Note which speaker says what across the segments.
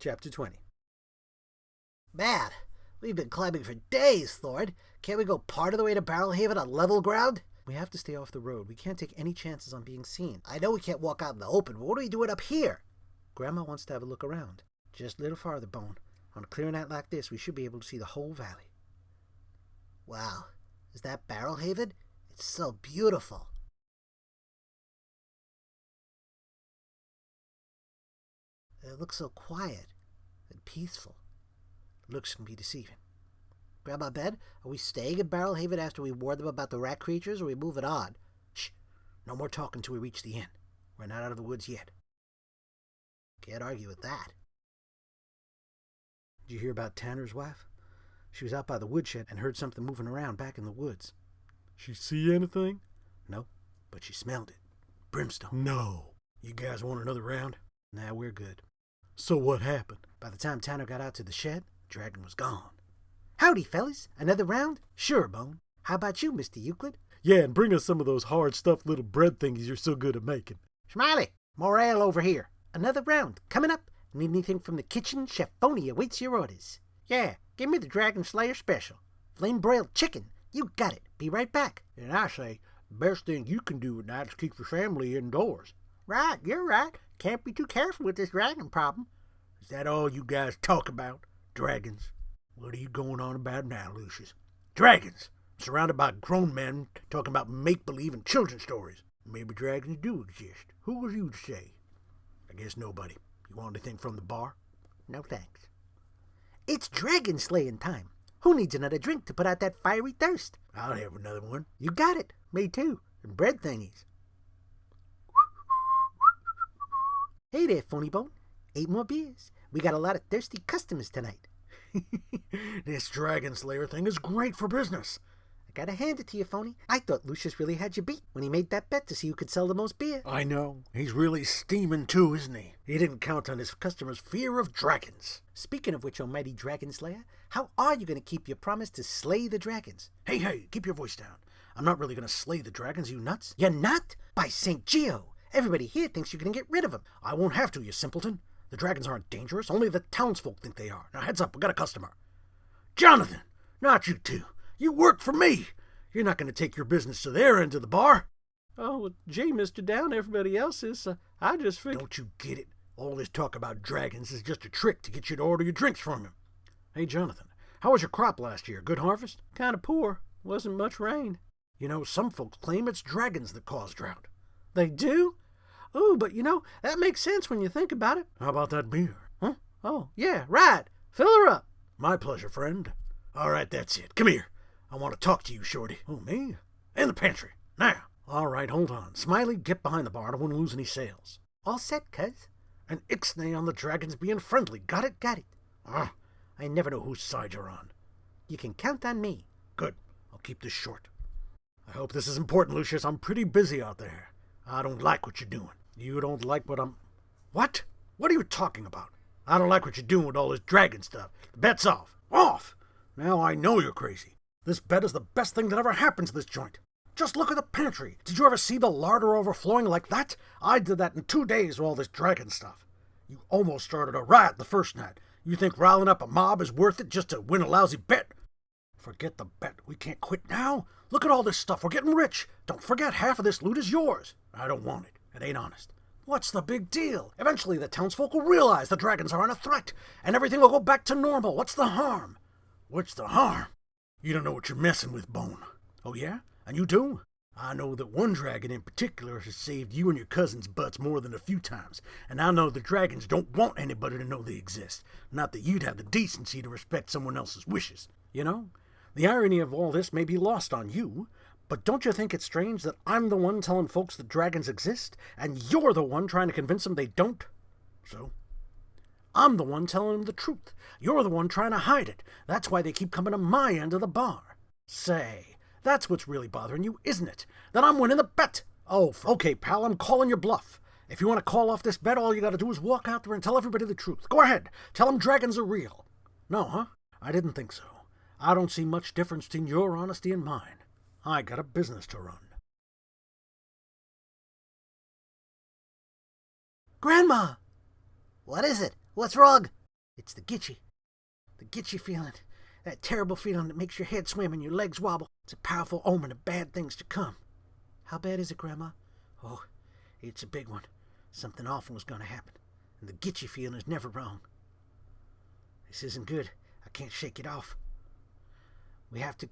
Speaker 1: Chapter 20. Man, we've been climbing for days, Thord. Can't we go part of the way to Barrelhaven on level ground? We have to stay off the road. We can't take any chances on being seen. I know we can't walk out in the open, but what are we doing up here? Grandma wants to have a look around. Just a little farther, Bone. On a clear night like this, we should be able to see the whole valley. Wow, is that Barrelhaven? It's so beautiful. It looks so quiet and peaceful. Looks can be deceiving. Grandma Ben, are we staying in Barrelhaven after we warn them about the rat creatures, or are we moving on? Shh, no more talking till we reach the inn. We're not out of the woods yet. Can't argue with that. Did you hear about Tanner's wife? She was out by the woodshed and heard something moving around back in the woods.
Speaker 2: She see anything?
Speaker 1: No, but she smelled it. Brimstone.
Speaker 2: No.
Speaker 1: You guys want another round? Nah, we're good.
Speaker 2: So what happened?
Speaker 1: By the time Tanner got out to the shed, the dragon was gone. Howdy, fellas. Another round? Sure, Bone. How about you, Mr. Euclid?
Speaker 2: Yeah, and bring us some of those hard stuffed little bread thingies you're so good at making.
Speaker 1: Smiley, more ale over here. Another round. Coming up. Need anything from the kitchen? Chef Phony awaits your orders. Yeah, give me the Dragonslayer special. Flame broiled chicken. You got it. Be right back.
Speaker 3: And I say, the best thing you can do at night is keep your family indoors.
Speaker 1: Right, you're right. Can't be too careful with this dragon problem.
Speaker 3: Is that all you guys talk about? Dragons? What are you going on about now, Lucius? Dragons! I'm surrounded by grown men talking about make-believe and children's stories. Maybe dragons do exist. Who was you to say? I guess nobody. You want anything from the bar?
Speaker 1: No thanks. It's dragon slaying time. Who needs another drink to put out that fiery thirst?
Speaker 3: I'll have another one.
Speaker 1: You got it. Me too. And bread thingies. Hey there, Phony Bone. 8 more beers. We got a lot of thirsty customers tonight.
Speaker 3: This Dragonslayer thing is great for business.
Speaker 1: I gotta hand it to you, Phony. I thought Lucius really had you beat when he made that bet to see who could sell the most beer.
Speaker 3: I know. He's really steaming too, isn't he? He didn't count on his customers' fear of dragons.
Speaker 1: Speaking of which, almighty Dragonslayer, how are you gonna keep your promise to slay the dragons?
Speaker 3: Hey, keep your voice down. I'm not really gonna slay the dragons, you nuts.
Speaker 1: You're not? By St. Geo! Everybody here thinks you're gonna get rid of them.
Speaker 3: I won't have to, you simpleton. The dragons aren't dangerous. Only the townsfolk think they are. Now heads up, we got a customer. Jonathan! Not you two. You work for me. You're not going to take your business to their end of the bar.
Speaker 2: Oh, well, gee, Mr. Down, everybody else is. I just figured...
Speaker 3: Don't you get it? All this talk about dragons is just a trick to get you to order your drinks from him. Hey, Jonathan, how was your crop last year? Good harvest?
Speaker 2: Kind of poor. Wasn't much rain.
Speaker 3: You know, some folks claim it's dragons that cause drought.
Speaker 2: They do? Oh, but that makes sense when you think about it.
Speaker 3: How about that beer?
Speaker 2: Huh? Oh, yeah, right. Fill her up.
Speaker 3: My pleasure, friend. All right, that's it. Come here. I want to talk to you, Shorty.
Speaker 2: Oh, me?
Speaker 3: In the pantry. Now. All right, hold on. Smiley, get behind the bar. I don't want to lose any sales.
Speaker 1: All set, cuz.
Speaker 3: And ixnay on the dragons being friendly. Got it?
Speaker 1: Got it.
Speaker 3: I never know whose side you're on.
Speaker 1: You can count on me.
Speaker 3: Good. I'll keep this short. I hope this is important, Lucius. I'm pretty busy out there. I don't like what you're doing. You don't like what I'm... What? What are you talking about? I don't like what you're doing with all this dragon stuff. The bet's off. Off! Now I know you're crazy. This bet is the best thing that ever happened to this joint. Just look at the pantry. Did you ever see the larder overflowing like that? I did that in 2 days with all this dragon stuff. You almost started a riot the first night. You think riling up a mob is worth it just to win a lousy bet? Forget the bet. We can't quit now. Look at all this stuff. We're getting rich. Don't forget, half of this loot is yours. I don't want it. It ain't honest. What's the big deal? Eventually the townsfolk will realize the dragons aren't a threat, and everything will go back to normal. What's the harm? What's the harm? You don't know what you're messing with, Bone. Oh, yeah? And you do? I know that one dragon in particular has saved you and your cousin's butts more than a few times, and I know the dragons don't want anybody to know they exist. Not that you'd have the decency to respect someone else's wishes. You know, the irony of all this may be lost on you, but don't you think it's strange that I'm the one telling folks that dragons exist, and you're the one trying to convince them they don't? So, I'm the one telling them the truth. You're the one trying to hide it. That's why they keep coming to my end of the bar. Say, that's what's really bothering you, isn't it? That I'm winning the bet. Oh, okay, pal, I'm calling your bluff. If you want to call off this bet, all you gotta do is walk out there and tell everybody the truth. Go ahead. Tell them dragons are real. No, huh? I didn't think so. I don't see much difference between your honesty and mine. I got a business to run.
Speaker 1: Grandma! What is it? What's wrong? It's the gitchy. The gitchy feeling. That terrible feeling that makes your head swim and your legs wobble. It's a powerful omen of bad things to come. How bad is it, Grandma? Oh, it's a big one. Something awful is going to happen. And the gitchy feeling is never wrong. This isn't good. I can't shake it off. We have to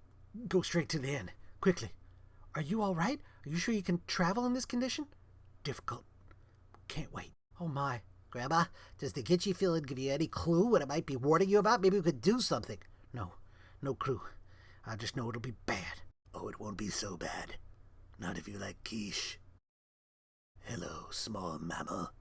Speaker 1: go straight to the end. Quickly. Are you all right? Are you sure you can travel in this condition? Difficult. Can't wait. Oh my. Grandma, does the gitchy feeling give you any clue what it might be warning you about? Maybe we could do something. No clue. I just know it'll be bad.
Speaker 3: Oh, it won't be so bad. Not if you like quiche. Hello, small mammal.